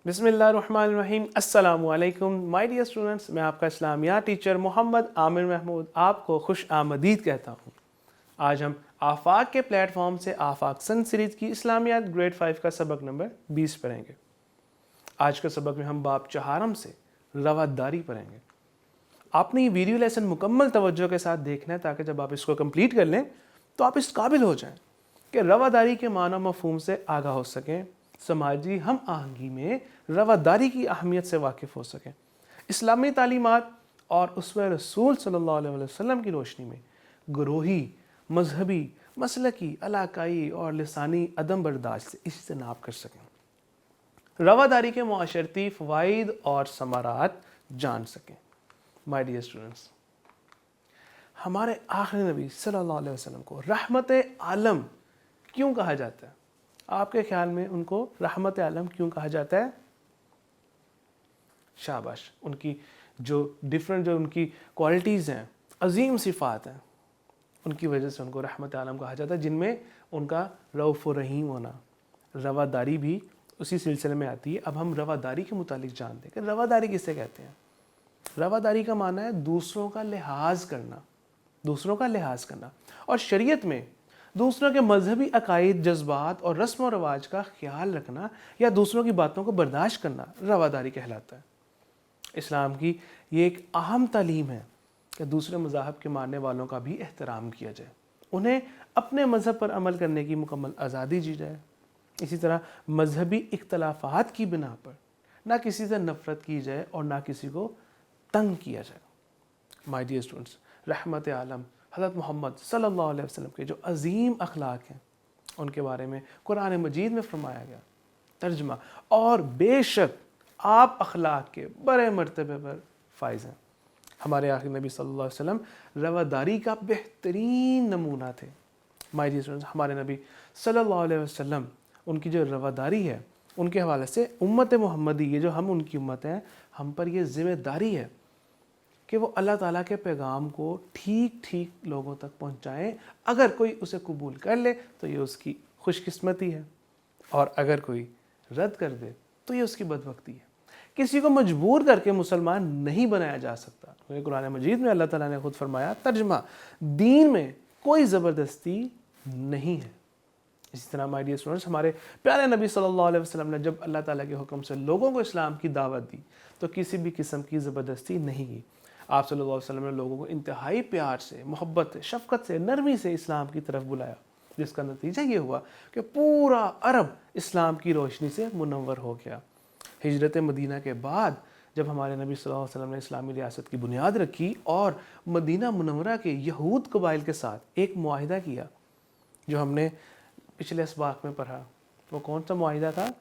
بسم اللہ الرحمن الرحیم۔ السلام علیکم مائی ڈیئر اسٹوڈنٹس، میں آپ کا اسلامیات ٹیچر محمد عامر محمود آپ کو خوش آمدید کہتا ہوں۔ آج ہم آفاق کے پلیٹ فارم سے آفاق سن سیریز کی اسلامیات گریڈ 5 کا سبق نمبر 20 پڑھیں گے۔ آج کے سبق میں ہم باب چہارم سے رواداری پڑھیں گے۔ آپ نے یہ ویڈیو لیسن مکمل توجہ کے ساتھ دیکھنا ہے تاکہ جب آپ اس کو کمپلیٹ کر لیں تو آپ اس قابل ہو جائیں کہ رواداری کے معنی مفہوم سے آگاہ ہو سکیں، سماجی ہم آہنگی میں رواداری کی اہمیت سے واقف ہو سکیں، اسلامی تعلیمات اور اسوہ رسول صلی اللہ علیہ وسلم کی روشنی میں گروہی، مذہبی، مسلکی، علاقائی اور لسانی عدم برداشت سے اجتناب کر سکیں، رواداری کے معاشرتی فوائد اور ثمرات جان سکیں۔ مائی ڈیئر اسٹوڈنٹس، ہمارے آخری نبی صلی اللہ علیہ وسلم کو رحمت عالم کیوں کہا جاتا ہے؟ آپ کے خیال میں ان کو رحمت عالم کیوں کہا جاتا ہے؟ شاباش، ان کی جو ان کی کوالٹیز ہیں، عظیم صفات ہیں، ان کی وجہ سے ان کو رحمت عالم کہا جاتا ہے، جن میں ان کا رؤوف و رحیم ہونا۔ رواداری بھی اسی سلسلے میں آتی ہے۔ اب ہم رواداری کے متعلق جانتے ہیں کہ رواداری کسے کہتے ہیں۔ رواداری کا معنی ہے دوسروں کا لحاظ کرنا، دوسروں کا لحاظ کرنا، اور شریعت میں دوسروں کے مذہبی عقائد، جذبات اور رسم و رواج کا خیال رکھنا یا دوسروں کی باتوں کو برداشت کرنا رواداری کہلاتا ہے۔ اسلام کی یہ ایک اہم تعلیم ہے کہ دوسرے مذاہب کے ماننے والوں کا بھی احترام کیا جائے، انہیں اپنے مذہب پر عمل کرنے کی مکمل آزادی دی جائے۔ اسی طرح مذہبی اختلافات کی بنا پر نہ کسی سے نفرت کی جائے اور نہ کسی کو تنگ کیا جائے۔ مائی ڈیئر اسٹوڈنٹس، رحمت عالم حضرت محمد صلی اللہ علیہ وسلم کے جو عظیم اخلاق ہیں ان کے بارے میں قرآن مجید میں فرمایا گیا ترجمہ، اور بے شک آپ اخلاق کے بڑے مرتبے پر فائز ہیں۔ ہمارے آخری نبی صلی اللہ علیہ وسلم رواداری کا بہترین نمونہ تھے۔ مائی ڈیئر اسٹوڈنٹس، ہمارے نبی صلی اللہ علیہ وسلم ان کی جو رواداری ہے ان کے حوالے سے امت محمدی، یہ جو ہم ان کی امت ہیں، ہم پر یہ ذمہ داری ہے کہ وہ اللہ تعالیٰ کے پیغام کو ٹھیک ٹھیک لوگوں تک پہنچائیں۔ اگر کوئی اسے قبول کر لے تو یہ اس کی خوش قسمتی ہے، اور اگر کوئی رد کر دے تو یہ اس کی بدبختی ہے۔ کسی کو مجبور کر کے مسلمان نہیں بنایا جا سکتا، کیونکہ قرآن مجید میں اللہ تعالیٰ نے خود فرمایا ترجمہ، دین میں کوئی زبردستی نہیں ہے۔ اسی طرح مائی ڈیئر اسٹوڈنٹس، ہمارے پیارے نبی صلی اللہ علیہ وسلم نے جب اللہ تعالیٰ کے حکم سے لوگوں کو اسلام کی دعوت دی تو کسی بھی قسم کی زبردستی نہیں کی۔ آپ صلی اللہ علیہ وسلم نے لوگوں کو انتہائی پیار سے، محبت سے، شفقت سے، نرمی سے اسلام کی طرف بلایا، جس کا نتیجہ یہ ہوا کہ پورا عرب اسلام کی روشنی سے منور ہو گیا۔ ہجرت مدینہ کے بعد جب ہمارے نبی صلی اللہ علیہ وسلم نے اسلامی ریاست کی بنیاد رکھی اور مدینہ منورہ کے یہود قبائل کے ساتھ ایک معاہدہ کیا جو ہم نے پچھلے اسباق میں پڑھا، وہ کون سا معاہدہ تھا؟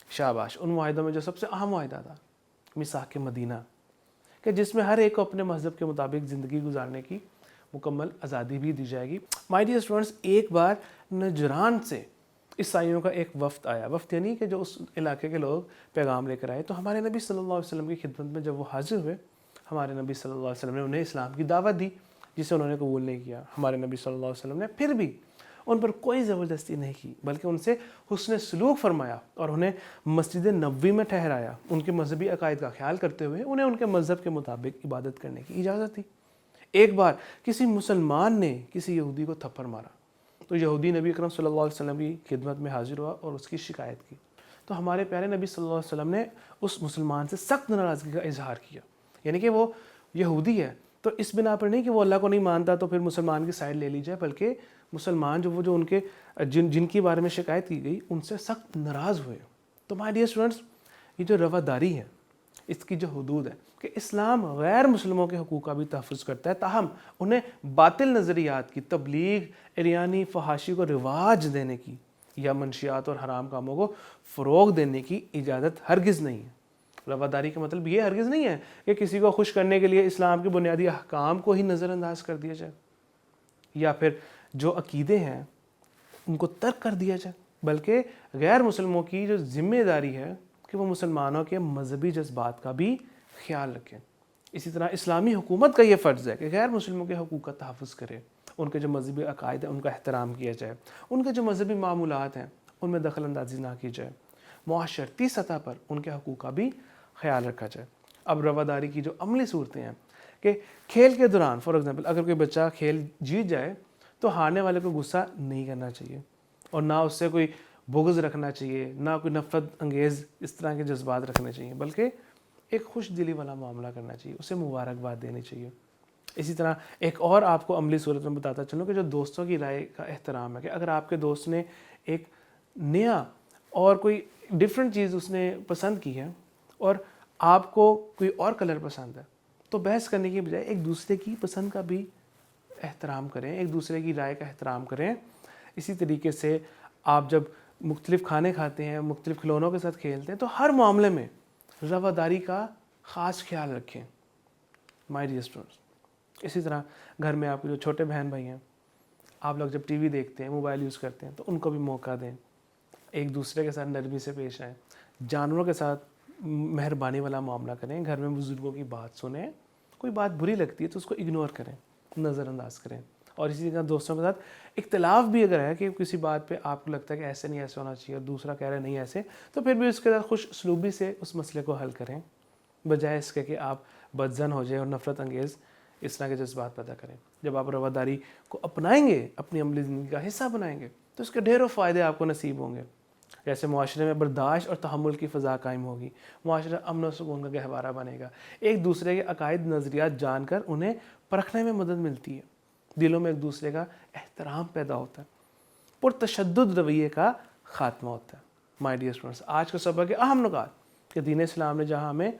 شاباش، ان معاہدوں میں جو سب سے اہم معاہدہ تھا میثاق مدینہ، کہ جس میں ہر ایک کو اپنے مذہب کے مطابق زندگی گزارنے کی مکمل آزادی بھی دی جائے گی۔ مائی ڈیئر اسٹوڈنٹس، ایک بار نجران سے عیسائیوں کا ایک وفد آیا، وفد یعنی کہ جو اس علاقے کے لوگ پیغام لے کر آئے، تو ہمارے نبی صلی اللہ علیہ وسلم کی خدمت میں جب وہ حاضر ہوئے، ہمارے نبی صلی اللہ علیہ وسلم نے انہیں اسلام کی دعوت دی جسے انہوں نے قبول نہیں کیا۔ ہمارے نبی صلی اللہ علیہ وسلم نے پھر بھی ان پر کوئی زبردستی نہیں کی، بلکہ ان سے حسن سلوک فرمایا اور انہیں مسجد نبوی میں ٹھہرایا، ان کے مذہبی عقائد کا خیال کرتے ہوئے انہیں ان کے مذہب کے مطابق عبادت کرنے کی اجازت دی۔ ایک بار کسی مسلمان نے کسی یہودی کو تھپڑ مارا تو یہودی نبی اکرم صلی اللہ علیہ وسلم کی خدمت میں حاضر ہوا اور اس کی شکایت کی، تو ہمارے پیارے نبی صلی اللہ علیہ وسلم نے اس مسلمان سے سخت ناراضگی کا اظہار کیا، یعنی کہ وہ یہودی ہے تو اس بنا پر نہیں کہ وہ اللہ کو نہیں مانتا تو پھر مسلمان کی سائڈ لے لی جائے، بلکہ مسلمان جو ان کے جن کی بارے میں شکایت کی گئی ان سے سخت ناراض ہوئے۔ تو مائی ڈیئر اسٹوڈنٹس، یہ جو رواداری ہے اس کی جو حدود ہے کہ اسلام غیر مسلموں کے حقوق کا بھی تحفظ کرتا ہے، تاہم انہیں باطل نظریات کی تبلیغ، عریانی فحاشی کو رواج دینے کی یا منشیات اور حرام کاموں کو فروغ دینے کی اجازت ہرگز نہیں ہے۔ رواداری کا مطلب یہ ہرگز نہیں ہے کہ کسی کو خوش کرنے کے لیے اسلام کے بنیادی احکام کو ہی نظر انداز کر دیا جائے یا پھر جو عقیدے ہیں ان کو ترک کر دیا جائے، بلکہ غیر مسلموں کی جو ذمہ داری ہے کہ وہ مسلمانوں کے مذہبی جذبات کا بھی خیال رکھیں۔ اسی طرح اسلامی حکومت کا یہ فرض ہے کہ غیر مسلموں کے حقوق کا تحفظ کرے، ان کے جو مذہبی عقائد ہیں ان کا احترام کیا جائے، ان کے جو مذہبی معمولات ہیں ان میں دخل اندازی نہ کی جائے۔ معاشرتی سطح پر ان کے حقوق کا بھی خیال رکھا جائے۔ اب رواداری کی جو عملی صورتیں ہیں کہ کھیل کے دوران فار ایگزامپل اگر کوئی بچہ کھیل جیت جائے تو ہارنے والے کو غصہ نہیں کرنا چاہیے اور نہ اس سے کوئی بغض رکھنا چاہیے، نہ کوئی نفرت انگیز اس طرح کے جذبات رکھنے چاہیے، بلکہ ایک خوش دلی والا معاملہ کرنا چاہیے، اسے مبارکباد دینی چاہیے۔ اسی طرح ایک اور آپ کو عملی صورت میں بتاتا چلوں کہ جو دوستوں کی رائے کا احترام ہے، کہ اگر آپ کے دوست نے ایک نیا اور کوئی ڈفرینٹ چیز اس نے پسند کی ہے اور آپ کو کوئی اور کلر پسند ہے، تو بحث کرنے کی بجائے ایک دوسرے کی پسند کا بھی احترام کریں، ایک دوسرے کی رائے کا احترام کریں۔ اسی طریقے سے آپ جب مختلف کھانے کھاتے ہیں، مختلف کھلونوں کے ساتھ کھیلتے ہیں، تو ہر معاملے میں رواداری کا خاص خیال رکھیں مائی ڈیئر اسٹوڈنٹس۔ اسی طرح گھر میں آپ کے جو چھوٹے بہن بھائی ہیں، آپ لوگ جب ٹی وی دیکھتے ہیں، موبائل یوز کرتے ہیں، تو ان کو بھی موقع دیں، ایک دوسرے کے ساتھ نرمی سے پیش آئیں، جانوروں کے ساتھ مہربانی والا معاملہ کریں، گھر میں بزرگوں کی بات سنیں، کوئی بات بری لگتی ہے تو اس کو اگنور کریں، نظر انداز کریں۔ اور اسی طرح دوستوں کے ساتھ اختلاف بھی اگر ہے کہ کسی بات پہ آپ کو لگتا ہے کہ ایسے نہیں ایسے ہونا چاہیے اور دوسرا کہہ رہا ہے نہیں ایسے، تو پھر بھی اس کے ساتھ خوش اسلوبی سے اس مسئلے کو حل کریں، بجائے اس کے کہ آپ بدظن ہو جائیں اور نفرت انگیز اس طرح کے جذبات پیدا کریں۔ جب آپ رواداری کو اپنائیں گے، اپنی عملی زندگی کا حصہ بنائیں گے، تو اس کے ڈھیروں فائدے آپ کو نصیب ہوں گے۔ جیسے معاشرے میں برداشت اور تحمل کی فضا قائم ہوگی، معاشرہ امن و سکون کا گہوارہ بنے گا، ایک دوسرے کے عقائد نظریات جان کر انہیں پرکھنے میں مدد ملتی ہے، دلوں میں ایک دوسرے کا احترام پیدا ہوتا ہے، پرتشدد رویے کا خاتمہ ہوتا ہے۔ مائی ڈیئر اسٹوڈنٹس، آج کا سبق کے اہم نکات کہ دین اسلام نے جہاں ہمیں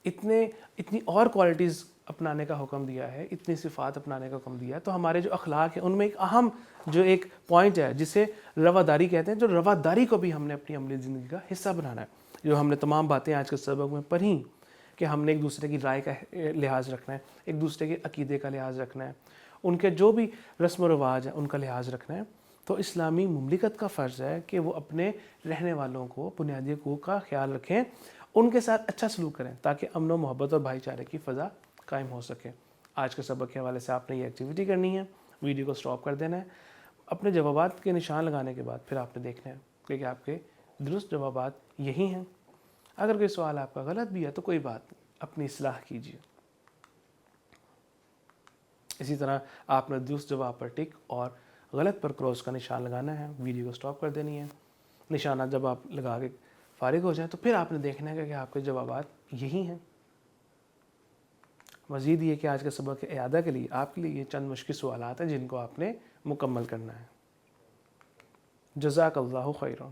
اتنی اور کوالٹیز اپنانے کا حکم دیا ہے، اتنی صفات اپنانے کا حکم دیا ہے، تو ہمارے جو اخلاق ہیں ان میں ایک اہم جو ایک پوائنٹ ہے جسے رواداری کہتے ہیں، جو رواداری کو بھی ہم نے اپنی عملی زندگی کا حصہ بنانا ہے۔ جو ہم نے تمام باتیں آج کے سبق میں پڑھیں کہ ہم نے ایک دوسرے کی رائے کا لحاظ رکھنا ہے، ایک دوسرے کے عقیدے کا لحاظ رکھنا ہے، ان کے جو بھی رسم و رواج ہیں ان کا لحاظ رکھنا ہے، تو اسلامی مملکت کا فرض ہے کہ وہ اپنے رہنے والوں کو بنیادی حقوق کا خیال رکھیں، ان کے ساتھ اچھا سلوک کریں تاکہ امن و محبت اور بھائی چارے کی فضا قائم ہو سکے۔ آج کے سبق کے حوالے سے آپ نے یہ ایکٹیویٹی کرنی ہے، ویڈیو کو سٹاپ کر دینا ہے، اپنے جوابات کے نشان لگانے کے بعد پھر آپ نے دیکھنا ہے کہ آپ کے درست جوابات یہی ہیں۔ اگر کوئی سوال آپ کا غلط بھی ہے تو کوئی بات نہیں، اپنی اصلاح کیجیے۔ اسی طرح آپ نے درست جواب پر ٹک اور غلط پر کراس کا نشان لگانا ہے، ویڈیو کو سٹاپ کر دینی ہے، نشانہ جب آپ لگا کے فارغ ہو جائیں تو پھر آپ نے دیکھنا ہے کہ آپ کے جوابات یہی ہیں۔ مزید یہ کہ آج کے سبق کے اعادہ کے لیے آپ کے لیے یہ چند مشکل سوالات ہیں جن کو آپ نے مکمل کرنا ہے۔ جزاک اللہ خیرا۔